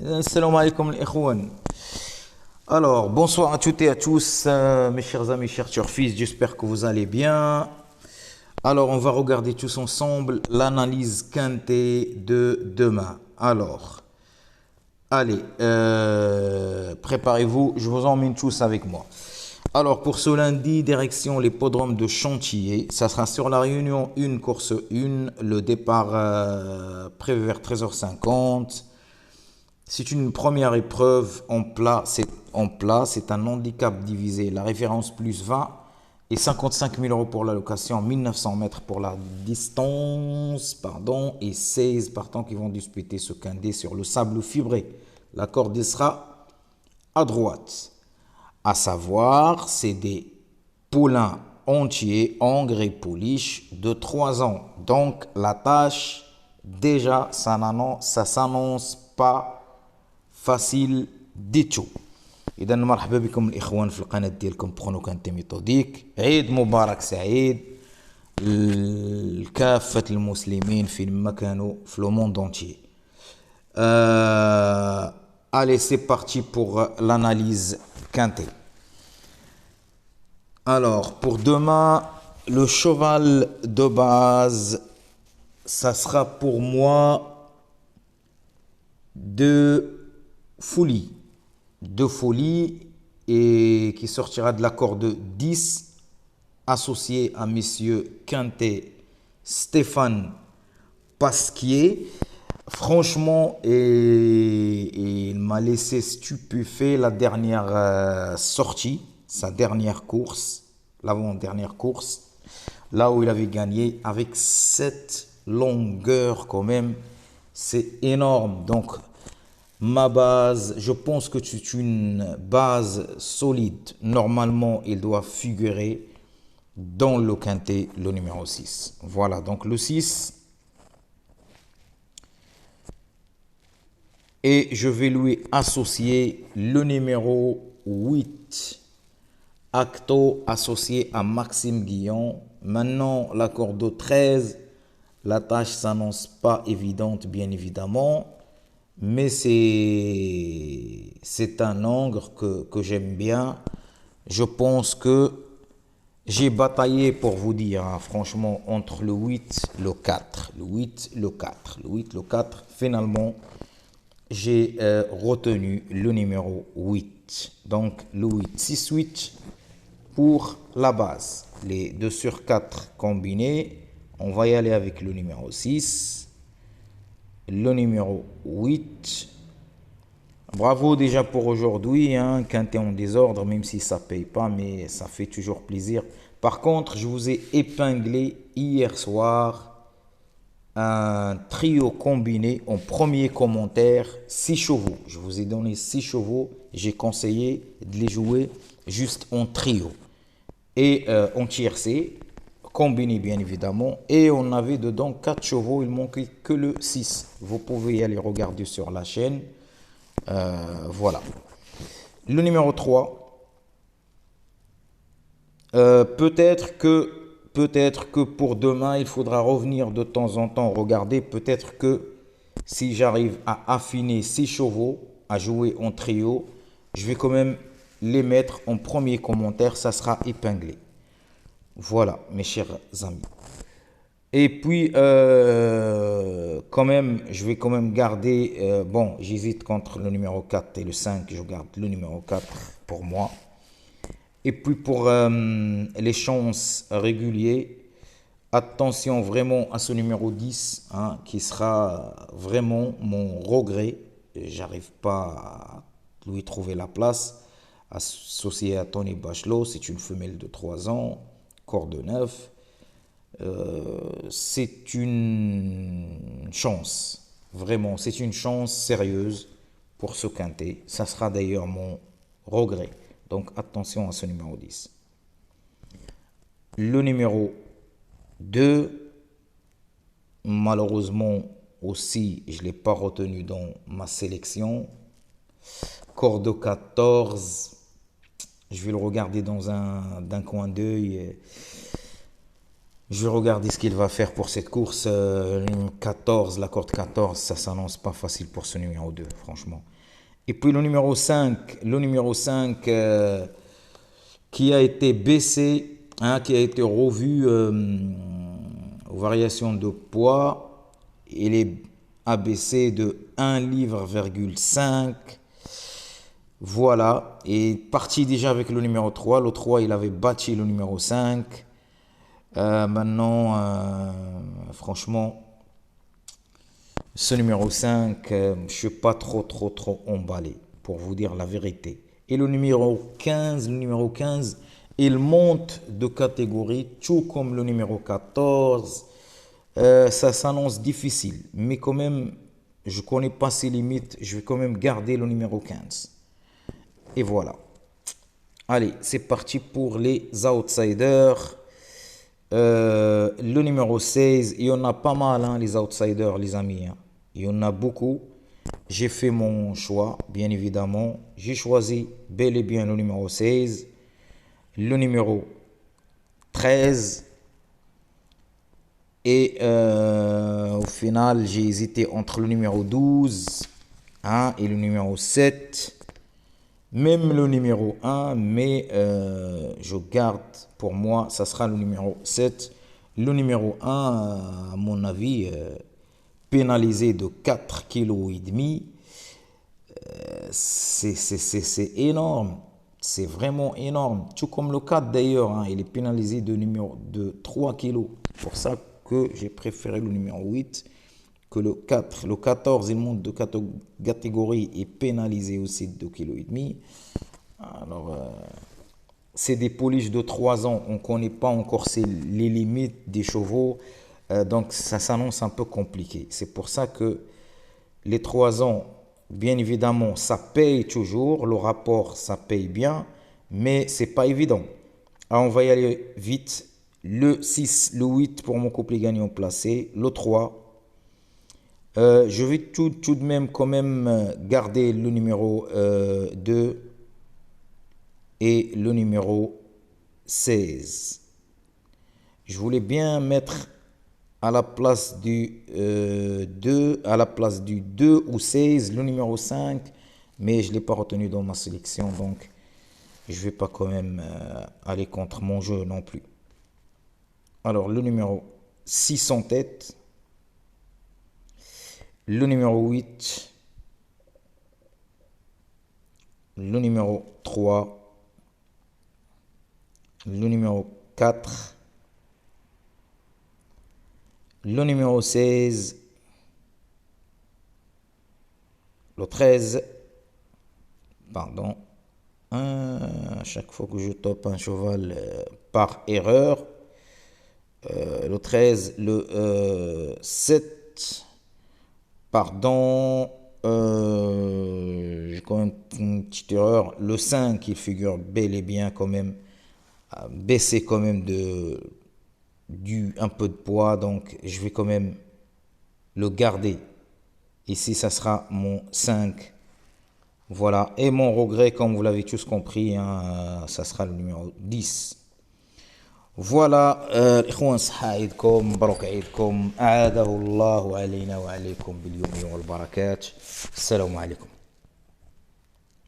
Assalamu alaikum les ikhwan. Alors, bonsoir à toutes et à tous, mes chers amis, chers turfis, j'espère que vous allez bien. Alors, on va regarder tous ensemble l'analyse quintée de demain. Alors, allez, préparez-vous, je vous emmène tous avec moi. Alors, pour ce lundi, direction l'hippodrome de Chantilly. Ça sera sur la Réunion 1, course 1, le départ prévu vers 13h50. C'est une première épreuve en plat, c'est un handicap divisé. La référence plus 20 et 55 000 euros pour l'allocation, 1900 mètres pour la distance, et 16 partants qui vont disputer ce quintet sur le sable fibré. La corde sera à droite. À savoir, c'est des poulains entiers, engrais et pouliches de 3 ans. Donc la tâche, déjà, ça s'annonce pas facile du tout. إذا مرحبا بكم الإخوان في القناة ديالكم بخونو كانتي ميثوديك. عيد مبارك سعيد لكافة المسلمين فيما كانوا في لو موند entier. Allez, c'est parti pour l'analyse quintée. Alors, pour demain, le cheval de base, ça sera pour moi de folie et qui sortira de la corde 10 associé à messieurs Quintet Stéphane Pasquier. Franchement, il m'a laissé stupéfait la dernière sortie, sa dernière course, l'avant-dernière course, là où il avait gagné avec cette longueur quand même, c'est énorme. Donc, ma base, je pense que c'est une base solide. Normalement, il doit figurer dans le quintet, le numéro 6. Voilà, donc le 6. Et je vais lui associer le numéro 8. Acto associé à Maxime Guillon. Maintenant, la corde 13. La tâche s'annonce pas évidente, bien évidemment. Mais c'est un angle que j'aime bien. Je pense que j'ai bataillé pour vous dire, hein, franchement, entre le 8 et le 4. Le 8, le 4. Le 8, le 4. Finalement, j'ai retenu le numéro 8. Donc, le 8, 6-8 pour la base. Les 2 sur 4 combinés. On va y aller avec le numéro 6. Le numéro 8. Bravo déjà pour aujourd'hui, hein, quintet en désordre, même si ça ne paye pas, mais ça fait toujours plaisir. Par contre, je vous ai épinglé hier soir un trio combiné en premier commentaire, 6 chevaux. Je vous ai donné 6 chevaux, j'ai conseillé de les jouer juste en trio. Et en tiercé, combiné bien évidemment, et on avait dedans 4 chevaux, il manquait que le 6. Vous pouvez y aller regarder sur la chaîne. Voilà. Le numéro 3. Peut-être que pour demain, il faudra revenir de temps en temps regarder. Peut-être que si j'arrive à affiner 6 chevaux, à jouer en trio, je vais quand même les mettre en premier commentaire, ça sera épinglé. Voilà, mes chers amis. Et puis, quand même, je vais quand même garder... bon, j'hésite contre le numéro 4 et le 5. Je garde le numéro 4 pour moi. Et puis, pour les chances régulières, attention vraiment à ce numéro 10, hein, qui sera vraiment mon regret. J'arrive pas à lui trouver la place. Associé à Tony Bachelot, c'est une femelle de 3 ans, corde 9. C'est une chance, vraiment, c'est une chance sérieuse pour ce quintet. Ça sera d'ailleurs mon regret. Donc attention à ce numéro 10. Le numéro 2, malheureusement aussi, je ne l'ai pas retenu dans ma sélection. Corde 14, je vais le regarder d'un coin d'œil. Je vais regarder ce qu'il va faire pour cette course. 14, la corde 14, ça s'annonce pas facile pour ce numéro 2, franchement. Et puis le numéro 5 qui a été baissé, hein, qui a été revu aux variations de poids. Il est abaissé de 1,5 livre. Voilà, et parti déjà avec le numéro 3. Le 3, il avait battu le numéro 5. Maintenant, franchement, ce numéro 5, je ne suis pas trop emballé, pour vous dire la vérité. Et le numéro 15, il monte de catégorie, tout comme le numéro 14. Ça s'annonce difficile, mais quand même, je ne connais pas ses limites. Je vais quand même garder le numéro 15. Et voilà. Allez, c'est parti pour les outsiders. Le numéro 16, il y en a pas mal, hein, les outsiders, les amis. Hein. Il y en a beaucoup. J'ai fait mon choix, bien évidemment. J'ai choisi bel et bien le numéro 16, le numéro 13. Et au final, j'ai hésité entre le numéro 12, hein, et le numéro 7. Même le numéro 1, mais je garde pour moi, ça sera le numéro 7. Le numéro 1, à mon avis, pénalisé de 4,5 kg. C'est énorme. C'est vraiment énorme. Tout comme le 4 d'ailleurs, hein, il est pénalisé de 3 kg. C'est pour ça que j'ai préféré le numéro 8 que le 4. Le 14, il monte de catégorie et pénalisé aussi de 2,5 kg. Alors, c'est des pouliches de 3 ans. On ne connaît pas encore les limites des chevaux. Donc, ça s'annonce un peu compliqué. C'est pour ça que les 3 ans, bien évidemment, ça paye toujours. Le rapport, ça paye bien. Mais ce n'est pas évident. Alors, on va y aller vite. Le 6, le 8 pour mon couplet gagnant placé. Le 3. Je vais tout de même quand même garder le numéro 2 et le numéro 16. Je voulais bien mettre à la place du 2, à la place du 2 ou 16, le numéro 5, mais je ne l'ai pas retenu dans ma sélection, donc je ne vais pas quand même aller contre mon jeu non plus. Alors, le numéro 6 en tête, le numéro 8, le numéro 3, le numéro 4, le numéro 16, le 13, pardon, à chaque fois que je tope un cheval par erreur, le 13, le 7, pardon, j'ai quand même une petite erreur, le 5, il figure bel et bien quand même, baissé quand même un peu de poids, donc je vais quand même le garder. Ici, ça sera mon 5. Voilà. Et mon regret, comme vous l'avez tous compris, hein, ça sera le numéro 10. Voilà. إخوان صحة عيدكم مبروك عيدكم أعاده الله علينا وعليكم باليمن والبركات. السلام عليكم.